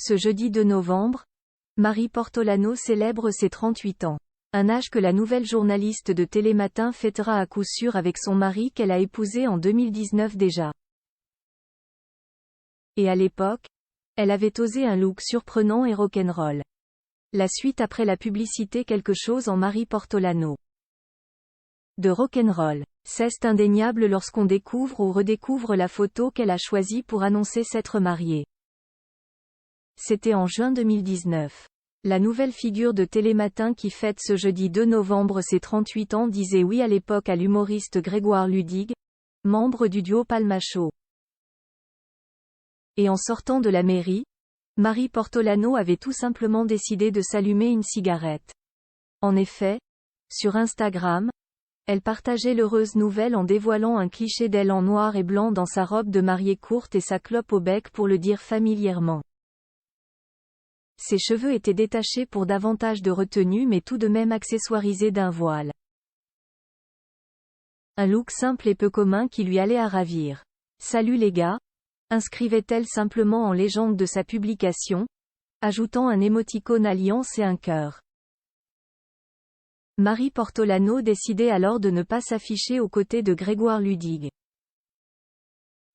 Ce jeudi 2 novembre, Marie Portolano célèbre ses 38 ans. Un âge que la nouvelle journaliste de Télématin fêtera à coup sûr avec son mari qu'elle a épousé en 2019 déjà. Et à l'époque, elle avait osé un look surprenant et rock'n'roll. La suite après la publicité quelque chose en Marie Portolano. De rock'n'roll. C'est indéniable lorsqu'on découvre ou redécouvre la photo qu'elle a choisie pour annoncer s'être mariée. C'était en juin 2019. La nouvelle figure de Télématin qui fête ce jeudi 2 novembre ses 38 ans disait oui à l'époque à l'humoriste Grégoire Ludig, membre du duo Palma-Show. Et en sortant de la mairie, Marie Portolano avait tout simplement décidé de s'allumer une cigarette. En effet, sur Instagram, elle partageait l'heureuse nouvelle en dévoilant un cliché d'elle en noir et blanc dans sa robe de mariée courte et sa clope au bec pour le dire familièrement. Ses cheveux étaient détachés pour davantage de retenue mais tout de même accessoirisés d'un voile. Un look simple et peu commun qui lui allait à ravir. Salut les gars, inscrivait-elle simplement en légende de sa publication, ajoutant un émoticône alliance et un cœur. Marie Portolano décidait alors de ne pas s'afficher aux côtés de Grégoire Ludig.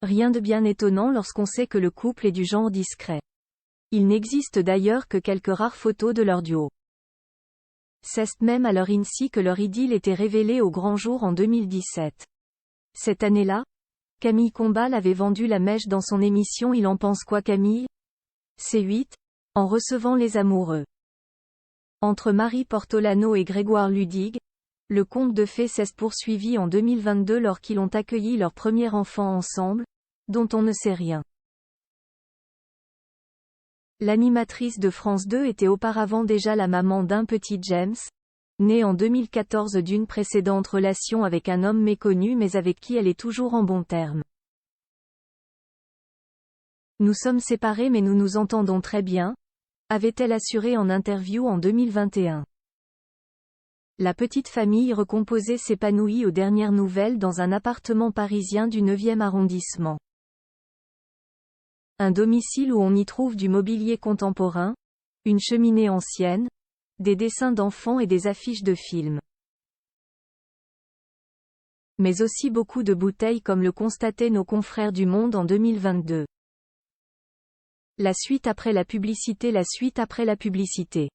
Rien de bien étonnant lorsqu'on sait que le couple est du genre discret. Il n'existe d'ailleurs que quelques rares photos de leur duo. C'est même à leur INSI que leur idylle était révélée au grand jour en 2017. Cette année-là, Camille Combal avait vendu la mèche dans son émission Il en pense quoi Camille ? C8, en recevant les amoureux. Entre Marie Portolano et Grégoire Ludig, le conte de fées s'est poursuivi en 2022 lorsqu'ils ont accueilli leur premier enfant ensemble, dont on ne sait rien. L'animatrice de France 2 était auparavant déjà la maman d'un petit James, né en 2014 d'une précédente relation avec un homme méconnu mais avec qui elle est toujours en bons termes. Nous sommes séparés mais nous nous entendons très bien, avait-elle assuré en interview en 2021. La petite famille recomposée s'épanouit aux dernières nouvelles dans un appartement parisien du 9e arrondissement. Un domicile où on y trouve du mobilier contemporain, une cheminée ancienne, des dessins d'enfants et des affiches de films. Mais aussi beaucoup de bouteilles comme le constataient nos confrères du Monde en 2022. La suite après la publicité. La suite après la publicité.